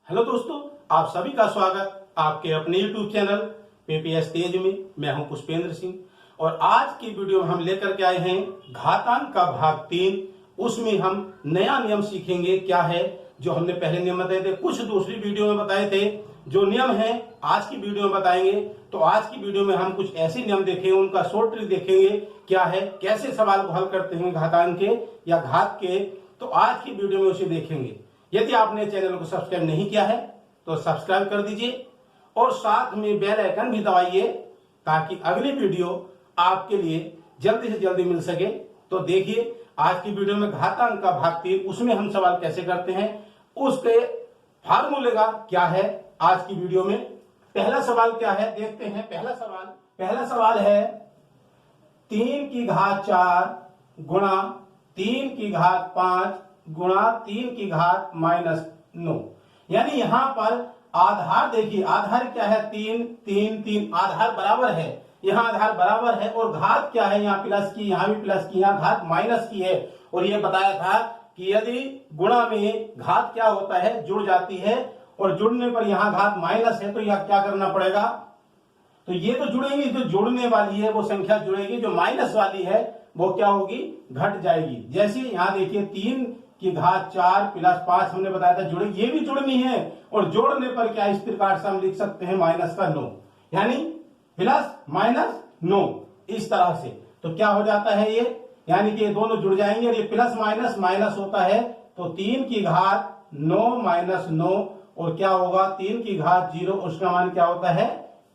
Hello दोस्तों, आप सभी का स्वागत आपके अपने YouTube चैनल पीपीएस तेज में। मैं हूं पुष्पेंद्र सिंह और आज की वीडियो में हम लेकर के आए हैं घातांक का भाग 3। उसमें हम नया नियम सीखेंगे। क्या है जो हमने पहले नियम बताए थे, कुछ दूसरी वीडियो में बताए थे जो नियम है आज की वीडियो में बताएंगे। तो आज की वीडियो में हम कुछ ऐसे नियम देखेंगे, उनका शॉर्ट ट्रिक देखेंगे। क्या है, कैसे सवाल को हल करते हैं घातांक के या घात के, तो आज की वीडियो में उसे देखेंगे। यदि आपने चैनल को सब्सक्राइब नहीं किया है तो सब्सक्राइब कर दीजिए और साथ में बेल आइकन भी दबाइए ताकि अगली वीडियो आपके लिए जल्दी से जल्दी मिल सके। तो देखिए आज की वीडियो में घातांक का भाग 3, उसमें हम सवाल कैसे करते हैं, उसके फार्मूले का क्या है आज की वीडियो में। पहला सवाल क्या है देखते हैं। पहला सवाल है 3 की घात 4 गुणा 3 की घात 5 गुणा 3 की घात -9। यानी यहां पर आधार देखिए, आधार क्या है 3 3 3, आधार बराबर है, यहां आधार बराबर है और घात क्या है, यहाँ प्लस की, यहां भी प्लस की, यहाँ घात माइनस की है। और ये बताया था कि यदि गुणा में घात क्या होता है, जुड़ जाती है और जुड़ने पर यहाँ घात माइनस है तो यह क्या करना पड़ेगा, तो ये तो जुड़ेंगी, जो जुड़ने वाली है वो संख्या जुड़ेगी, जो माइनस वाली है वो क्या होगी, घट जाएगी। जैसे यहाँ देखिए 3 की घात 4 प्लस 5 हमने बताया था जुड़ेगी, ये भी जुड़नी है और जोड़ने पर क्या इस प्रकार से हम लिख सकते हैं -9, यानी +-9 इस तरह से। तो क्या हो जाता है ये, यानी कि ये दोनों जुड़ जाएंगे और ये प्लस माइनस माइनस होता है तो 3 की घात 9 - 9 और क्या होगा 3 की घात 0, उसका मान क्या होता है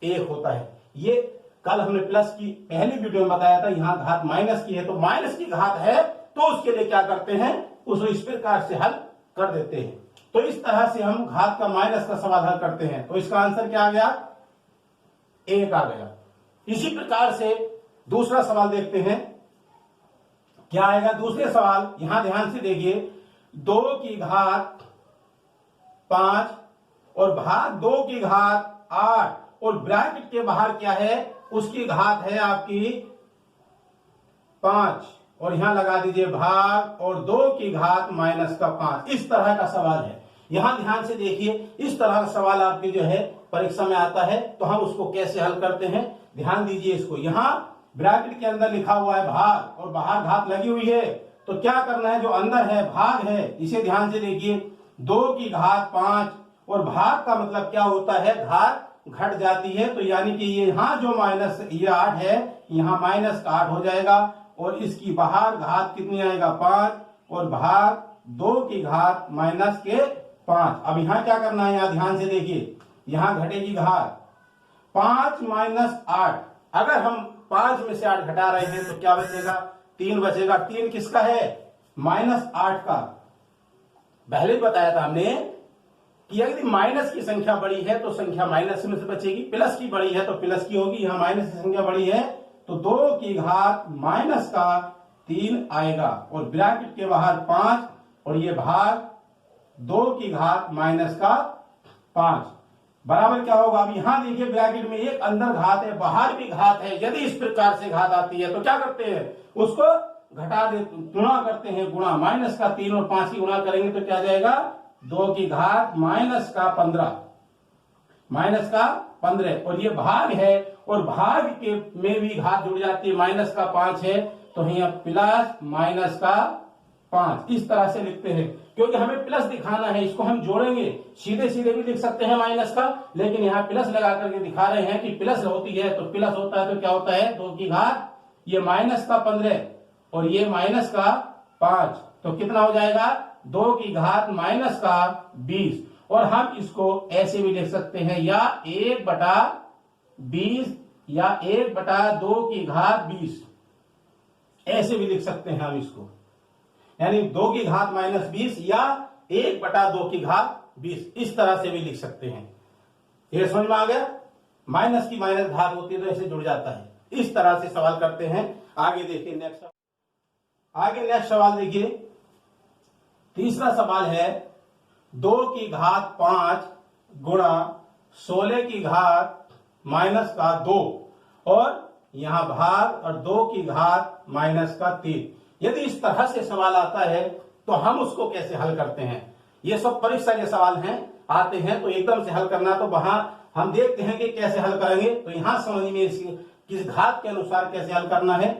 1 होता है। ये कल हमने प्लस की पहली वीडियो में बताया था, यहाँ घात माइनस की है तो माइनस की घात है तो उसके लिए क्या करते हैं, उसको इस प्रकार से हल कर देते हैं। तो इस तरह से हम घात का माइनस का सवाल हल करते हैं। तो इसका आंसर क्या आ गया, 1 आ गया। इसी प्रकार से दूसरा सवाल देखते हैं क्या आएगा। दूसरे सवाल यहां ध्यान से देखिए, 2 की घात 5 और भाग 2 की घात 8 और ब्रैकेट के बाहर क्या है, उसकी घात है आपकी 5 और यहां लगा दीजिए भाग और 2 की घात -5। इस तरह का सवाल है। यहां ध्यान से देखिए, इस तरह का सवाल आपकी जो है परीक्षा में आता है तो हम उसको कैसे हल करते हैं, ध्यान दीजिए इसको। यहां ब्रैकेट के अंदर लिखा हुआ है भाग और बाहर घात लगी हुई है, तो क्या करना है, जो अंदर है भाग है, इसे ध्यान से देखिए। 2 की घात 5 और भाग का मतलब क्या होता है, घात घट जाती है, तो यानी कि ये यहां जो ये 8 है, यहां -8 हो जाएगा और इसकी बाहर घात कितनी आएगा 5 और भाग 2 की घात -5। अब यहां क्या करना है, यहां ध्यान से देखिए, यहां घटेगी घात 5 - 8। अगर हम 5 में से 8 घटा रहे हैं तो क्या बचेगा, 3 बचेगा। 3 किसका है, -8 का। पहले ही बताया था हमने कि यदि माइनस की संख्या बड़ी है तो संख्या माइनस में से बचेगी, प्लस की बड़ी है तो प्लस की होगी। यहां माइनस की संख्या बड़ी है तो 2 की घात -3 आएगा और ब्रैकेट के बाहर 5 और ये भाग 2 की घात -5 बराबर क्या होगा। अब यहां देखिए ब्रैकेट में एक अंदर घात है, बाहर भी घात है। यदि इस प्रकार से घात आती है तो क्या करते हैं, उसको घटा दे, गुणा करते हैं, गुणा -3 और 5 की गुणा करेंगे तो क्या जाएगा, 2 की घात -15 और ये भाग है और भाग के में भी घात जुड़ जाती है, -5 है तो यहाँ +-5 इस तरह से लिखते हैं। क्योंकि हमें प्लस दिखाना है, इसको हम जोड़ेंगे, सीधे सीधे भी लिख सकते हैं माइनस का, लेकिन यहाँ प्लस लगा करके दिखा रहे हैं कि प्लस होती है तो प्लस होता है तो क्या होता है 2 की घात ये -15 और ये -5 तो कितना हो जाएगा 2 की घात -20। और हम इसको ऐसे भी लिख सकते हैं, या 1/20 या 1/2 की घात 20, ऐसे भी लिख सकते हैं हम इसको, यानी 2 की घात -20 या 1/2 की घात 20, इस तरह से भी लिख सकते हैं। ये समझ में आ गया, माइनस की माइनस घात होती है तो ऐसे जुड़ जाता है। इस तरह से सवाल करते हैं। आगे देखिए नेक्स्ट सवाल देखिए। तीसरा सवाल है 2 की घात 5 गुणा 16 की घात -2 और यहां भाग और 2 की घात -3। यदि इस तरह से सवाल आता है तो हम उसको कैसे हल करते हैं, ये सब परीक्षा के सवाल हैं। आते हैं तो एकदम से हल करना, तो वहां हम देखते हैं कि कैसे हल करेंगे। तो यहां समझ में किस घात के अनुसार कैसे हल करना है।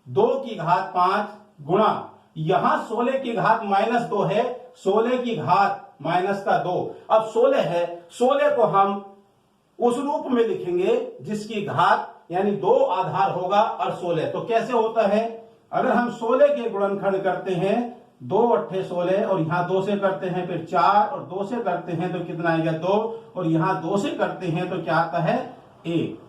2 की घात 5 गुणा, यहां 16 की घात -2 है, 16 की घात -2। अब 16 है, 16 को हम उस रूप में लिखेंगे जिसकी घात यानी 2 आधार होगा और 16। तो कैसे होता है, अगर हम 16 के गुणनखंड करते हैं 2 8 16 और यहां 2 से करते हैं, फिर 4 और 2 से करते हैं तो कितना आएगा 2, और यहां 2 से करते हैं तो क्या आता है 1।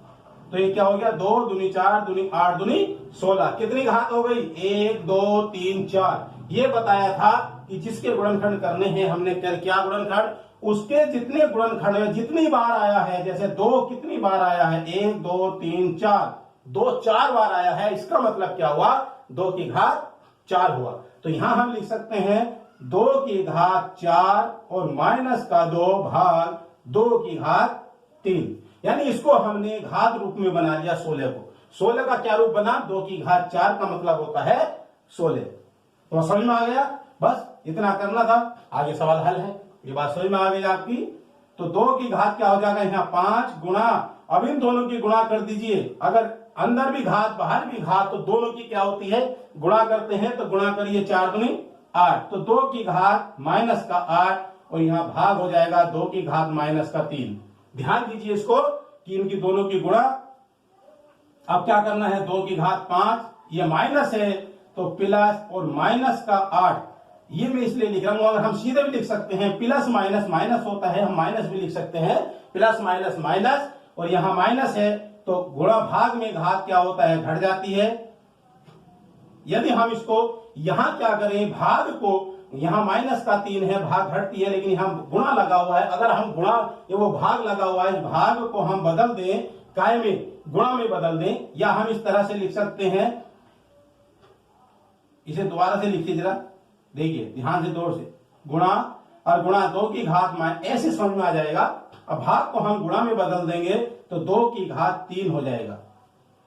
तो ये क्या हो गया 2 दूनी 4 दूनी 8 दूनी 16। कितनी घात हो गई 1 2 3 4। ये बताया था कि जिसके गुणनखंड करने हैं हमने क्या गुणनखंड, उसके जितने गुणनखंड में जितनी बार आया है, जैसे 2 कितनी बार आया है 1 2 3 4, 2 4 बार आया है, इसका मतलब क्या हुआ 2 की घात 4 हुआ। तो यहां हम लिख सकते हैं 2 की घात 4 और -2 भाग 2 की घात 3, यानी इसको हमने घात रूप में बना लिया 16 को। 16 का क्या रूप बना 2 की घात 4 का मतलब होता है 16। तो समझ में आ गया, बस इतना करना था, आगे सवाल हल है। ये बात समझ में आ गई आपकी। तो 2 की घात क्या हो जाएगा यहाँ 5 गुणा, अब इन दोनों की गुणा कर दीजिए, अगर अंदर भी घात बाहर भी घात तो दोनों की क्या होती है गुणा करते हैं, तो गुणा करिए 4 दूनी 8, तो 2 की घात -8 और यहाँ भाग हो जाएगा 2 की घात -3। ध्यान दीजिए इसको कि इनकी दोनों की गुणा। अब क्या करना है 2 की घात 5, ये माइनस है तो प्लस और -8, ये मैं इसलिए लिख रहा हूं, अगर हम सीधे भी लिख सकते हैं प्लस माइनस माइनस होता है, हम माइनस भी लिख सकते हैं, प्लस माइनस माइनस, और यहां माइनस है तो गुणा भाग में घात क्या होता है घट जाती है। यदि हम इसको यहां क्या करें भाग को, यहां -3 है भाग घटती है, लेकिन यहां गुणा लगा हुआ है, अगर हम गुणा ये वो भाग लगा हुआ है, भाग को हम बदल दें काय में गुणा में बदल दें, या हम इस तरह से लिख सकते हैं, इसे दोबारा से लिखिए जरा, देखिए ध्यान से दौर से, गुणा और गुणा 2 की घात ऐसे समझ में आ जाएगा। अब भाग को हम गुणा में बदल देंगे तो 2 की घात 3 हो जाएगा,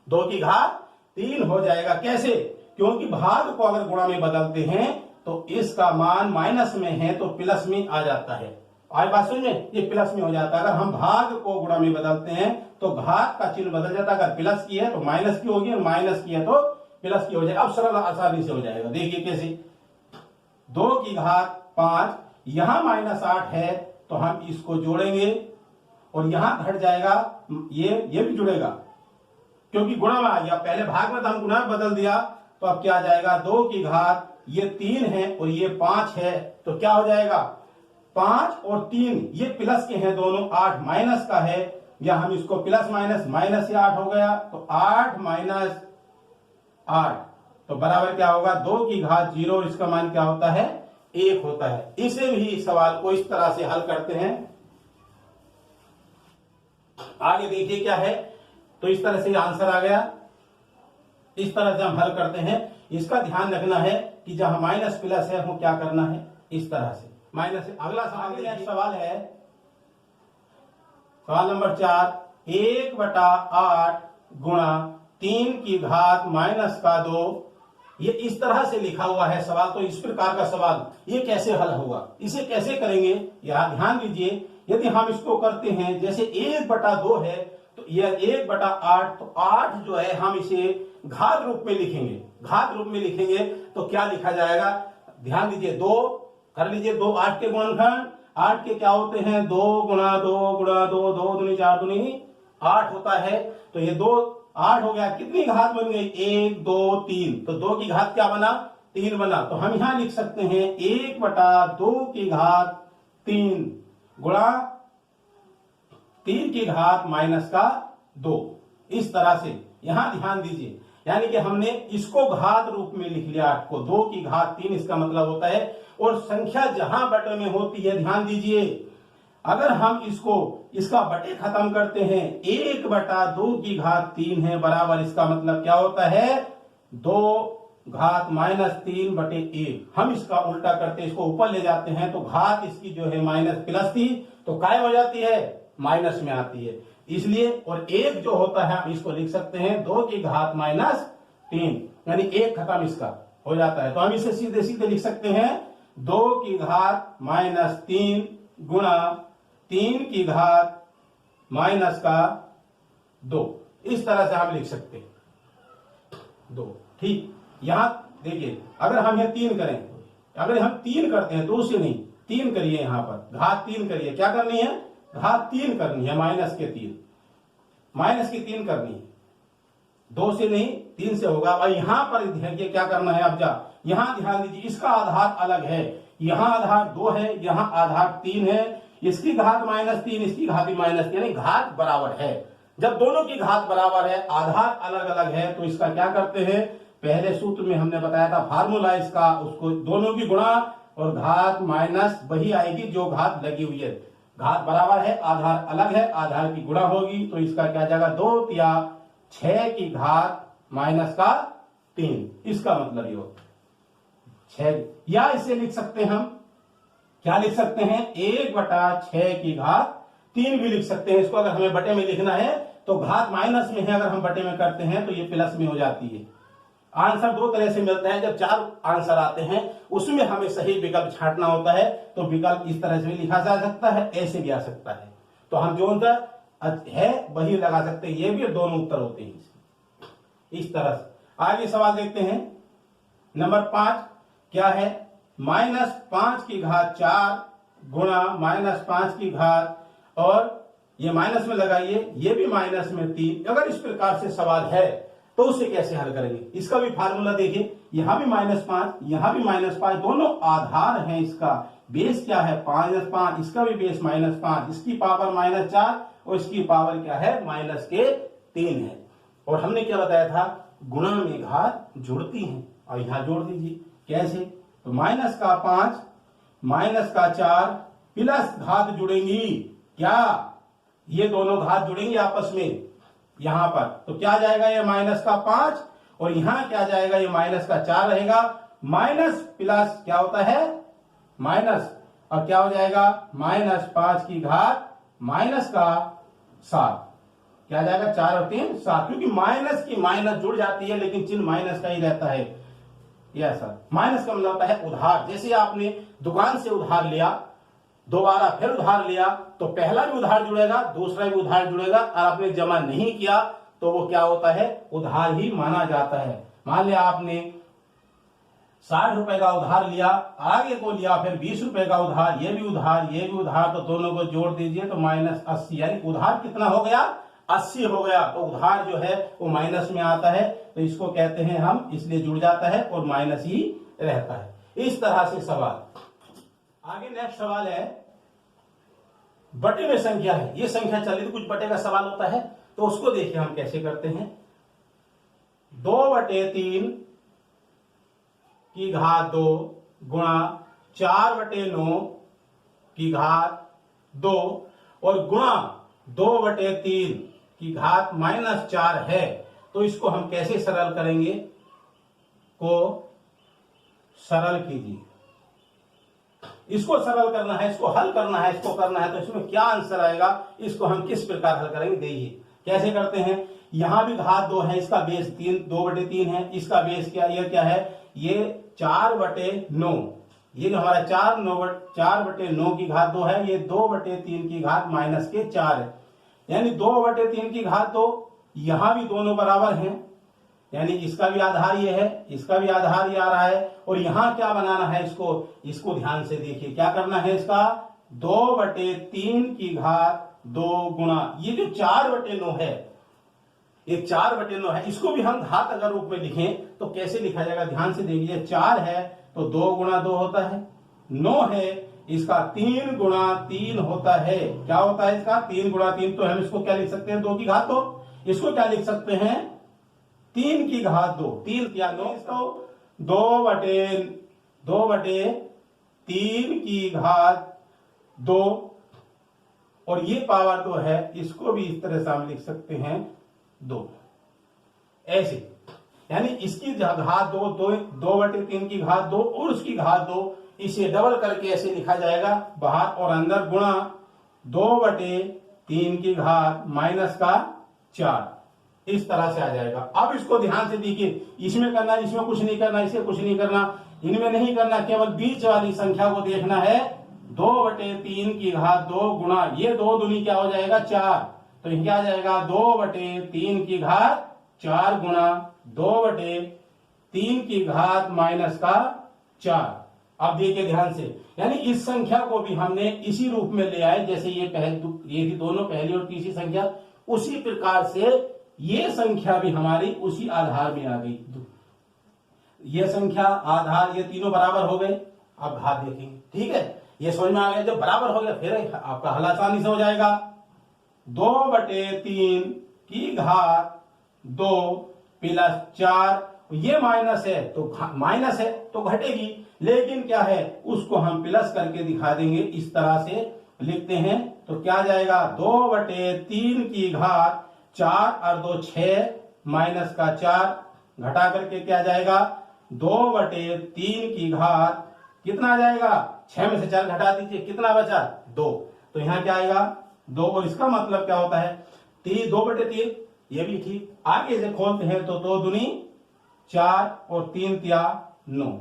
2 की घात 3 हो जाएगा। कैसे, क्योंकि भाग को अगर गुणा में बदलते हैं तो इसका मान माइनस में है तो प्लस में आ जाता है। आज बात समझ में, ये प्लस में हो जाता है। अगर हम भाग को गुणा में बदलते हैं तो घात का चिन्ह बदल जाता है, अगर प्लस की है तो माइनस की होगी और माइनस की है तो प्लस की हो जाएगा। अब सरल आसानी से हो जाएगा, देखिए कैसे, 2 की घात 5, यहां -8 है तो हम इसको जोड़ेंगे और यहां घट जाएगा, ये भी जुड़ेगा क्योंकि गुणा में आ गया, पहले भाग में तो हम गुणा में बदल दिया, तो अब क्या आ जाएगा 2 की घात, ये 3 है और ये 5 है, तो क्या हो जाएगा 5 और 3 ये प्लस के हैं दोनों, 8 माइनस का है, या हम इसको प्लस माइनस से 8 हो गया, तो 8 - 8 तो बराबर क्या होगा 2 की घात 0, इसका मान क्या होता है 1 होता है। इसे भी सवाल को इस तरह से हल करते हैं। आगे देखिए क्या है, तो इस तरह से आंसर आ गया, इस तरह से हम हल करते हैं। इसका ध्यान रखना है कि जहां माइनस प्लस है हमको क्या करना है, इस तरह से माइनस से। अगला सवाल है सवाल नंबर 4, 1/8 गुणा 3 की घात -2, ये इस तरह से लिखा हुआ है सवाल। तो इस प्रकार का सवाल ये कैसे हल होगा, इसे कैसे करेंगे, यहां ध्यान दीजिए। यदि हम इसको करते हैं, जैसे 1/2 है तो यह 1/8, तो 8 जो है हम इसे घात रूप में लिखेंगे, घात रूप में लिखेंगे तो क्या लिखा जाएगा, ध्यान दीजिए 2 कर लीजिए, 2 8 के गुणनखंड, 8 के क्या होते हैं 2 गुणा 2 गुणा 2, 2 दूनी 4 दूनी 8 होता है, तो ये 2 8 हो गया। कितनी घात बन गई 1 2 3, तो 2 की घात क्या बना 3 बना, तो हम यहां लिख सकते हैं 1/2 की घात 3 गुणा 3 की घात -2, इस तरह से। यहां ध्यान दीजिए, यानी कि हमने इसको घात रूप में लिख लिया 8 को, 2 की घात 3 इसका मतलब होता है। और संख्या जहां बटे में होती है, ध्यान दीजिए, अगर हम इसका बटे खत्म करते हैं, 1/2 की घात 3 है बराबर, इसका मतलब क्या होता है 2 घात -3/1। हम इसका उल्टा करते हैं, इसको ऊपर ले जाते हैं तो घात इसकी जो है माइनस प्लस थी तो काय हो जाती है माइनस में आती है, इसलिए। और 1 जो होता है हम इसको लिख सकते हैं 2 की घात -3, यानी 1 खत्म इसका हो जाता है। तो हम इसे सीधे सीधे लिख सकते हैं 2 की घात -3 गुणा 3 की घात माइनस का 2। इस तरह से हम लिख सकते हैं 2। ठीक, यहां देखिए अगर हम यह 3 करें, अगर हम 3 करते हैं 2 से नहीं 3 करिए, यहां पर घात 3 करिए, क्या करनी है, घात 3 करनी है, माइनस की 3 करनी है, 2 से नहीं 3 से होगा। और यहां पर देखिए क्या करना है, अब यहां ध्यान दीजिए, इसका आधार अलग है, यहां आधार 2 है, यहां आधार 3 है, इसकी घात -3, इसकी घात भी -3, यानी घात बराबर है। जब दोनों की घात बराबर है, आधार अलग अलग है, तो इसका क्या करते हैं, पहले सूत्र में हमने बताया था फार्मूला इसका, उसको दोनों की गुणा और घात माइनस वही आएगी जो घात लगी हुई है। घात बराबर है, आधार अलग है, आधार की गुणा होगी, तो इसका क्या जाएगा 2 या 6 की घात माइनस का 3। इसका मतलब ये होता है 6, या इसे लिख सकते हैं हम, क्या लिख सकते हैं, 1/6 की घात 3 भी लिख सकते हैं। इसको अगर हमें बटे में लिखना है तो घात माइनस में है, अगर हम बटे में करते हैं तो ये प्लस में हो जाती है। आंसर 2 तरह से मिलता है, जब 4 आंसर आते हैं उसमें हमें सही विकल्प छांटना होता है, तो विकल्प इस तरह से भी लिखा जा सकता है, ऐसे भी आ सकता है। तो हम जो है वही लगा सकते हैं, ये भी दोनों उत्तर होते हैं इस तरह से। आगे सवाल देखते हैं, नंबर 5 क्या है, -5 की घात 4 गुणा -5 की घात, और ये माइनस में लगाइए, ये भी माइनस में 3। अगर इस प्रकार से सवाल है तो उसे कैसे हल करेंगे, इसका भी फार्मूला देखिए, यहां भी -5, यहां भी -5, दोनों आधार हैं, इसका बेस क्या है -5, इसका भी बेस -5, इसकी पावर -4 और इसकी पावर क्या है -3 है। और हमने क्या बताया था, गुणा में घात जुड़ती हैं, और यहां जोड़ दीजिए, कैसे, तो -5 -4 प्लस घात जुड़ेंगी, क्या ये दोनों घात जुड़ेंगी आपस में यहां पर, तो क्या जाएगा ये -5, और यहां क्या जाएगा ये -4 रहेगा, माइनस प्लस क्या होता है माइनस, और क्या हो जाएगा -5 की घात -7, क्या जाएगा 4 और 3 7, क्योंकि माइनस की माइनस जुड़ जाती है लेकिन चिन्ह माइनस का ही रहता है। यह सर माइनस का मतलब होता है उधार, जैसे आपने दुकान से उधार लिया, दोबारा फिर उधार लिया, तो पहला भी उधार जुड़ेगा, दूसरा भी उधार जुड़ेगा, और आपने जमा नहीं किया तो वो क्या होता है, उधार ही माना जाता है। मान लिया आपने 60 रुपए का उधार लिया, आगे को लिया फिर 20 रुपए का उधार, ये भी उधार ये भी उधार, तो दोनों को जोड़ दीजिए तो -80, यानी उधार कितना हो गया 80 हो गया। तो उधार जो है वो माइनस में आता है, तो इसको कहते हैं हम, इसलिए जुड़ जाता है और माइनस ही रहता है। इस तरह से सवाल। आगे नेक्स्ट सवाल है, बटे में संख्या है, ये संख्या चल रही तो कुछ बटे का सवाल होता है, तो उसको देखिए हम कैसे करते हैं। 2/3 की घात 2 गुणा 4/9 की घात 2, और गुणा 2/3 की घात -4 है, तो इसको हम कैसे सरल करेंगे, को सरल कीजिए। इसको सरल करना है, इसको हल करना है, इसको करना है, तो इसमें क्या आंसर आएगा, इसको हम किस प्रकार हल करेंगे, देखिए कैसे करते हैं। यहां भी घात 2 है, इसका बेस 2/3 है, इसका बेस क्या, ये क्या है, ये 4/9, ये जो हमारा 4/9 की घात 2 है, ये 2/3 की घात -4 है, यानी 2/3 की घात 2, यहां भी दोनों बराबर हैं, यानी इसका भी आधार ये है, इसका भी आधार ये आ रहा है, और यहां क्या बनाना है, इसको ध्यान से देखिए क्या करना है, इसका 2/3 की घात 2 गुणा, ये जो 4/9 है, ये 4/9 है, इसको भी हम घात अगर रूप में लिखें तो कैसे लिखा जाएगा, ध्यान से देखिए। 4 है तो 2 गुणा 2 होता है, 9 है इसका 3 गुणा 3 होता है, क्या होता है इसका 3 गुणा 3, तो हम इसको क्या लिख सकते हैं 2 की घात 2, इसको क्या लिख सकते हैं 3 की घात 2, 3 या 9, इसको 2/3 की घात 2, और ये पावर 2 है, इसको भी इस तरह से हम लिख सकते हैं 2, ऐसे, यानी इसकी घात 2/3 की घात 2 और उसकी घात 2, इसे डबल करके ऐसे लिखा जाएगा, बाहर और अंदर गुणा 2/3 की घात -4, इस तरह से आ जाएगा। अब इसको ध्यान से देखिए, इसमें करना, इसमें कुछ नहीं करना, इसे कुछ नहीं करना, इनमें नहीं करना, केवल बीच वाली संख्या को देखना है, 2/3 की घात 2 गुणा ये 2 दूनी क्या हो जाएगा 4, तो ये क्या आ जाएगा 2/3 की घात 4 गुणा 2/3 की घात माइनस का 4। अब देखिए ध्यान से, यानी इस संख्या को भी हमने इसी रूप में ले आए जैसे ये थी दोनों पहली और तीसरी संख्या, उसी प्रकार से ये संख्या भी हमारी उसी आधार में आ गई। ये संख्या आधार ये तीनों बराबर हो गए। अब घात देखेंगे, ठीक है, ये समझ में आ गया। जब बराबर हो गया फिर आपका हल आसानी से हो जाएगा। 2/3 की घात 2 प्लस 4, ये माइनस है तो घटेगी, लेकिन क्या है उसको हम प्लस करके दिखा देंगे, इस तरह से लिखते हैं तो क्या जाएगा 2/3 की घात 4 और 2 6 माइनस का 4 घटा करके क्या जाएगा 2/3 की घात कितना आ जाएगा 6 में से 4 घटा दीजिए, कितना बचा 2, तो यहां क्या आएगा 2। और इसका मतलब क्या होता है 2/3, ये भी ठीक। आगे से खोलते हैं तो 2 दूनी 4 और 3 तिया 9,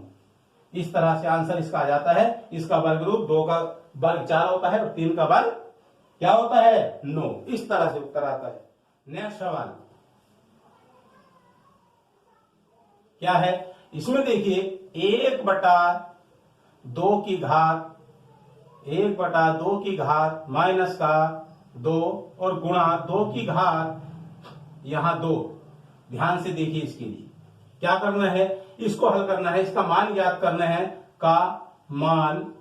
इस तरह से आंसर इसका आ जाता है। इसका वर्ग रूप 2 का वर्ग 4 होता है और 3 का वर्ग क्या होता है 9, इस तरह से उत्तर आता है। नेक्स्ट सवाल क्या है, इसमें देखिए 1/2 की घात माइनस का 2 और गुणा 2 की घात यहां 2। ध्यान से देखिए, इसके लिए क्या करना है, इसको हल करना है, इसका मान ज्ञात करना है, का मान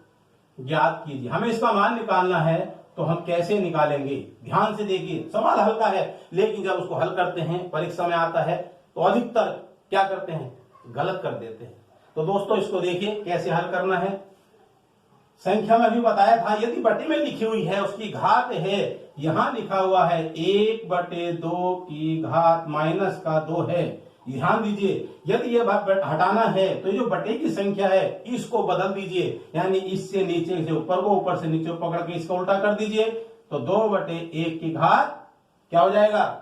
ज्ञात कीजिए। हमें इसका मान निकालना है तो हम कैसे निकालेंगे, ध्यान से देखिए। सवाल हल्का है लेकिन जब उसको हल करते हैं परीक्षा में आता है तो अधिकतर क्या करते हैं गलत कर देते हैं। तो दोस्तों इसको देखिए कैसे हल करना है। संख्या में भी बताया था, यदि बटे में लिखी हुई है उसकी घात है, यहां लिखा हुआ है 1/2 की घात माइनस का 2 है। ध्यान दीजिए, यदि ये हटाना है तो ये जो बटे की संख्या है इसको बदल दीजिए, यानी इससे नीचे से ऊपर को, ऊपर से नीचे पकड़ के इसका उल्टा कर दीजिए, तो 2/1 की घात क्या हो जाएगा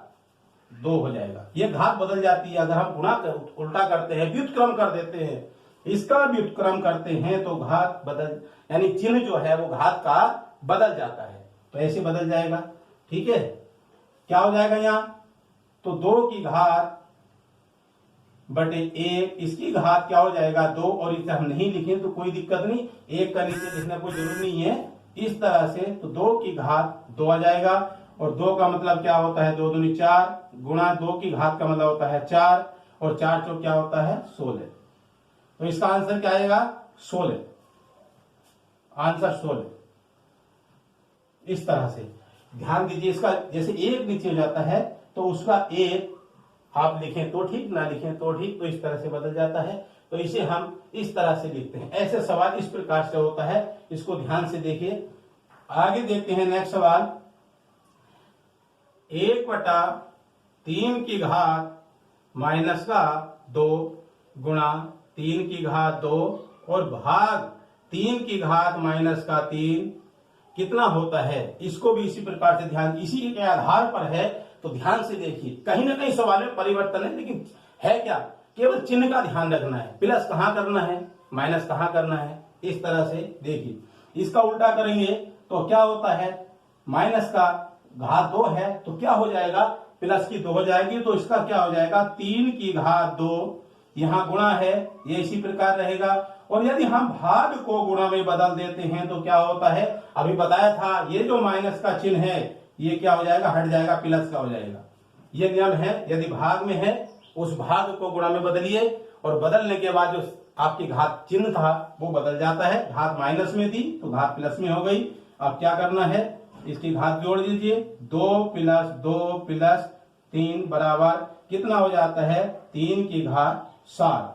2 हो जाएगा। ये घात बदल जाती है अगर हम गुणा उल्टा करते हैं, व्युत्क्रम कर देते हैं, इसका व्युत्क्रम करते हैं तो घात बदल, यानी चिन्ह जो है वो घात का बदल जाता है, तो ऐसे बदल जाएगा। ठीक है, क्या हो जाएगा यहां तो 2 की घात बटे 1, इसकी घात क्या हो जाएगा 2, और इसे हम नहीं लिखें तो कोई दिक्कत नहीं, 1 का नीचे लिखना कोई जरूरी नहीं है, इस तरह से तो 2 की घात 2 आ जाएगा। और 2 का मतलब क्या होता है 2 दूनी 4 गुणा 2 की घात का मतलब होता है 4, और 4 चौक क्या होता है 16, तो इसका आंसर क्या आएगा 16, आंसर 16। इस तरह से ध्यान दीजिए, इसका जैसे 1 नीचे हो जाता है तो उसका 1 आप लिखें तो ठीक, ना लिखें तो ठीक, तो इस तरह से बदल जाता है, तो इसे हम इस तरह से लिखते हैं। ऐसे सवाल इस प्रकार से होता है, इसको ध्यान से देखिए। आगे देखते हैं नेक्स्ट सवाल, 1/3 की घात माइनस का 2 गुणा 3 की घात 2 और भाग 3 की घात माइनस का 3 कितना होता है। इसको भी इसी प्रकार से ध्यान, इसी के आधार पर है, तो ध्यान से देखिए। कहीं ना कहीं सवाल में परिवर्तन है, लेकिन है क्या, केवल चिन्ह का ध्यान रखना है, प्लस कहां करना है माइनस कहां करना है, इस तरह से देखिए। इसका उल्टा करेंगे तो क्या होता है, माइनस का घात 2 है तो क्या हो जाएगा प्लस की 2 हो जाएगी, तो इसका क्या हो जाएगा 3 की घात 2, यहां गुणा है, ये इसी प्रकार रहेगा। और यदि हम भाग को गुणा में बदल देते हैं तो क्या होता है, अभी बताया था, ये जो माइनस का चिन्ह है ये क्या हो जाएगा हट जाएगा, प्लस का हो जाएगा। ये नियम है, यदि भाग में है उस भाग को गुणा में बदलिए, और बदलने के बाद जो आपकी घात चिन्ह था वो बदल जाता है। घात माइनस में थी तो घात प्लस में हो गई। अब क्या करना है, इसकी घात जोड़ दीजिए, 2 + 2 + 3 बराबर कितना हो जाता है 3 की घात 7।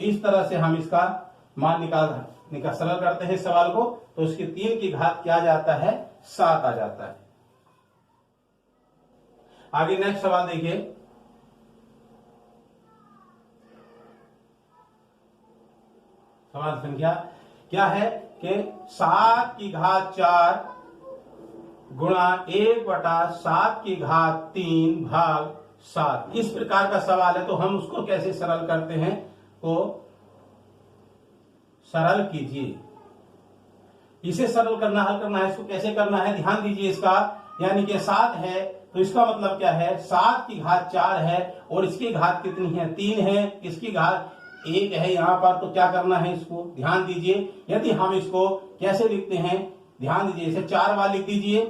इस तरह से हम इसका मान निकाल सरल करते हैं सवाल को, तो इसकी 3 की घात क्या जाता है 7 आ जाता है। आगे नेक्स्ट सवाल देखिए, सवाल संख्या क्या है कि 7 की घात 4 गुणा 1/7 की घात 3 भाग 7, इस प्रकार का सवाल है। तो हम उसको कैसे सरल करते हैं, तो सरल कीजिए। इसे सरल करना, हल करना है, इसको कैसे करना है ध्यान दीजिए इसका। यानी कि 7 है तो इसका मतलब क्या है, 7 की घात 4 है और इसकी घात कितनी है, 3 है, इसकी घात 1 है यहाँ पर। तो क्या करना है इसको ध्यान दीजिए। यदि हम इसको कैसे लिखते हैं ध्यान दीजिए, इसे 4 बार लिख दीजिए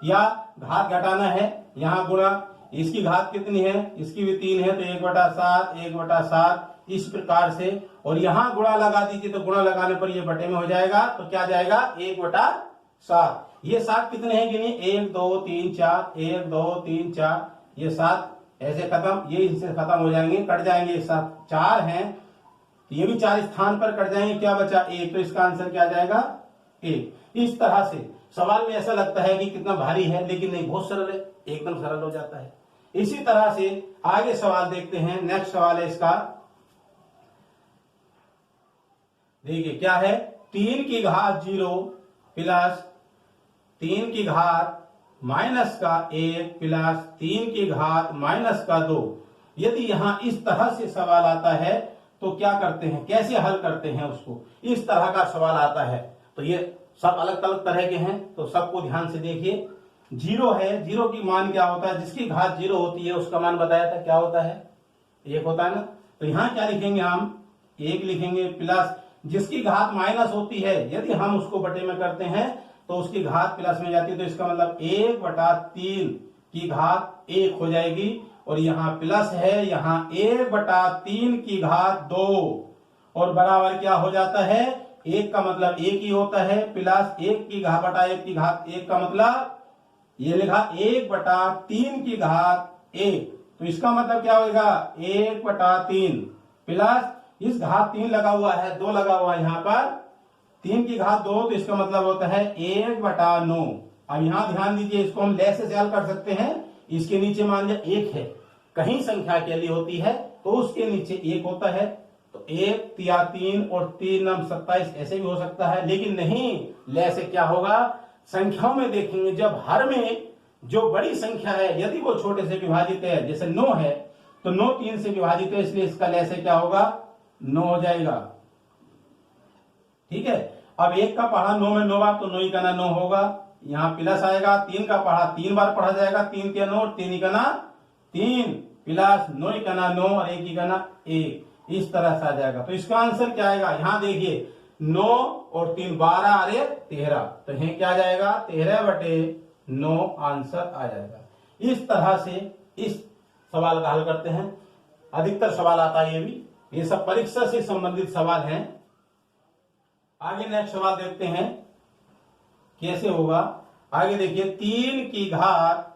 या घात घटाना है, यहाँ गुणा, इसकी घात कितनी है, इसकी भी 3 है तो 1/7 1/7 इस प्रकार से, और यहाँ गुणा लगा दीजिए तो गुणा लगाने पर ये बटे में हो जाएगा। तो क्या जाएगा 1/7। ये 7 कितने हैं गिनिए, 1 2 3 4, 1 2 3 4, ये 7 ऐसे खत्म, ये इनसे खत्म हो जाएंगे, कट जाएंगे। 7 4 हैं तो ये भी 4 स्थान पर कट जाएंगे, क्या बचा 1, तो इसका आंसर क्या जाएगा 1। इस तरह से सवाल में ऐसा लगता है कि कितना भारी है, लेकिन नहीं, बहुत सरल है, एकदम सरल हो जाता है। इसी तरह से आगे सवाल देखते हैं। नेक्स्ट सवाल है इसका, देखिए क्या है, 3 की घात 0 प्लस 3 की घात माइनस का 1 प्लस 3 की घात माइनस का 2। यदि यहां इस तरह से सवाल आता है तो क्या करते हैं, कैसे हल करते हैं उसको, इस तरह का सवाल आता है तो ये सब अलग अलग तरह के हैं, तो सबको ध्यान से देखिए। 0 है, 0 की मान क्या होता है, जिसकी घात 0 होती है उसका मान बताया था क्या होता है, 1 होता है ना। तो यहां क्या लिखेंगे हम, 1 लिखेंगे, प्लस जिसकी घात माइनस होती है यदि हम उसको बटे में करते हैं तो उसकी घात प्लस में जाती है, तो इसका मतलब 1/3 की घात 1 हो जाएगी, और यहाँ प्लस है, यहाँ 1/3 की घात 2, और बराबर क्या हो जाता है, 1 का मतलब 1 ही होता है, प्लस 1 की घात बटा 1 की घात 1 का मतलब ये लिखा 1/3 की घात 1, तो इसका मतलब क्या होगा 1/3 प्लस इस घात 3 लगा हुआ है, 2 लगा हुआ है यहाँ पर, 3 की घात 2, तो इसका मतलब होता है 1/9। अब यहाँ ध्यान दीजिए, इसको हम ले से हल कर सकते हैं। इसके नीचे मान लिया 1 है, कहीं संख्या के लिए होती है तो उसके नीचे 1 होता है, तो 1 या 3 और 3 9 27 ऐसे भी हो सकता है, लेकिन नहीं, ले से क्या होगा, संख्याओं में देखेंगे जब हर में जो बड़ी संख्या है यदि वो छोटे से विभाजित है, जैसे 9 है तो 9 3 से विभाजित है, इसलिए इसका ले से क्या होगा 9 हो जाएगा। ठीक है, अब 1 का पढ़ा 9 में 9 बार तो 9 का ना 9 होगा, यहाँ प्लस आएगा, 3 का पढ़ा 3 बार पढ़ा जाएगा, 3 के 9 3 का ना 3 प्लस 9 का ना 9 और 1 का ना 1, इस तरह से आ जाएगा। तो इसका आंसर क्या आएगा, यहाँ देखिए 9 और 3 12 और 1 13, तो यह क्या जाएगा 13/9 आंसर आ जाएगा। इस तरह से इस सवाल का हल करते हैं। अधिकतर सवाल आता है, ये सब परीक्षा से संबंधित सवाल हैं। आगे नेक्स्ट सवाल देखते हैं कैसे होगा। आगे देखिए 3 की घात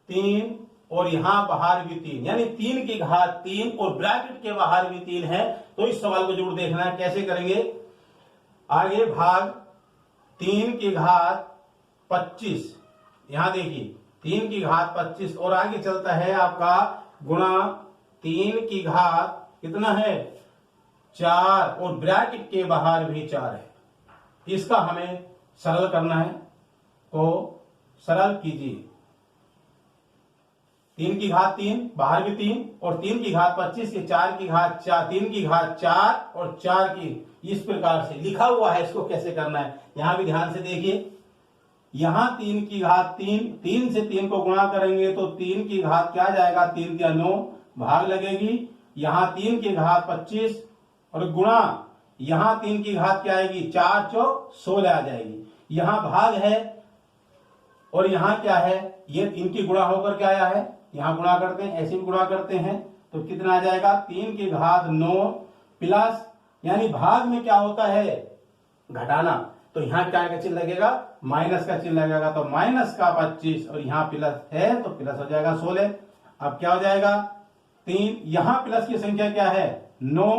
3 और यहां बाहर भी 3, यानी 3 की घात 3 और ब्रैकेट के बाहर भी 3 है, तो इस सवाल को जरूर देखना है कैसे करेंगे। आगे भाग 3 की घात 25, यहां देखिए 3 की घात 25 और आगे चलता है आपका गुणा 3 की घात कितना है 4 और ब्रैकेट के बाहर भी 4 है। इसका हमें सरल करना है, तो सरल कीजिए। 3 की घात 3 बाहर भी 3 और 3 की घात 25 के 4 की घात 4, 3 की घात 4 और 4 की, इस प्रकार से लिखा हुआ है। इसको कैसे करना है यहां भी ध्यान से देखिए। यहां 3 की घात 3 से 3 को गुणा करेंगे तो 3 की घात क्या जाएगा 3 या 9 भाग लगेगी, यहां 3 की घात 25 और गुणा यहां 3 की घात क्या आएगी 4 चौक 16 आ जाएगी, यहां भाग है और यहां क्या है, ये इनकी गुणा होकर क्या आया है, यहां गुणा करते हैं, ऐसे भी गुणा करते हैं तो कितना आ जाएगा 3 की घात 9 प्लस, यानी भाग में क्या होता है घटाना, तो यहां क्या का चिन्ह लगेगा माइनस का चिन्ह लगेगा, तो माइनस का 25 और यहां प्लस है तो प्लस हो जाएगा 16। अब क्या हो जाएगा 3, यहां प्लस की संख्या क्या है 9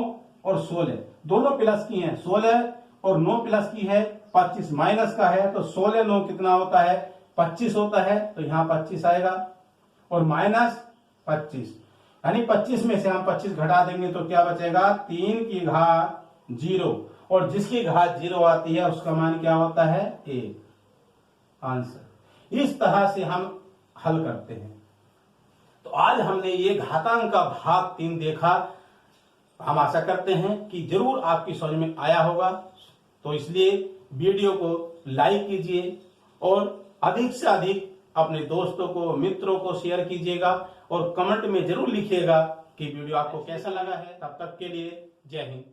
और 16, दोनों प्लस की हैं, 16 और 9 प्लस की है, 25 माइनस का है, तो 16 9 कितना होता है 25 होता है, तो यहां 25 आएगा और माइनस 25, यानी 25 में से हम 25 घटा देंगे तो क्या बचेगा 3 की घात 0 और जिसकी घात 0 आती है उसका मान क्या होता है 1 आंसर। इस तरह से हम हल करते हैं। तो आज हमने ये घातांक का भाग 3 देखा। हम आशा करते हैं कि जरूर आपकी समझ में आया होगा। तो इसलिए वीडियो को लाइक कीजिए और अधिक से अधिक अपने दोस्तों को, मित्रों को शेयर कीजिएगा और कमेंट में जरूर लिखिएगा कि वीडियो आपको कैसा लगा है। तब तक के लिए जय हिंद।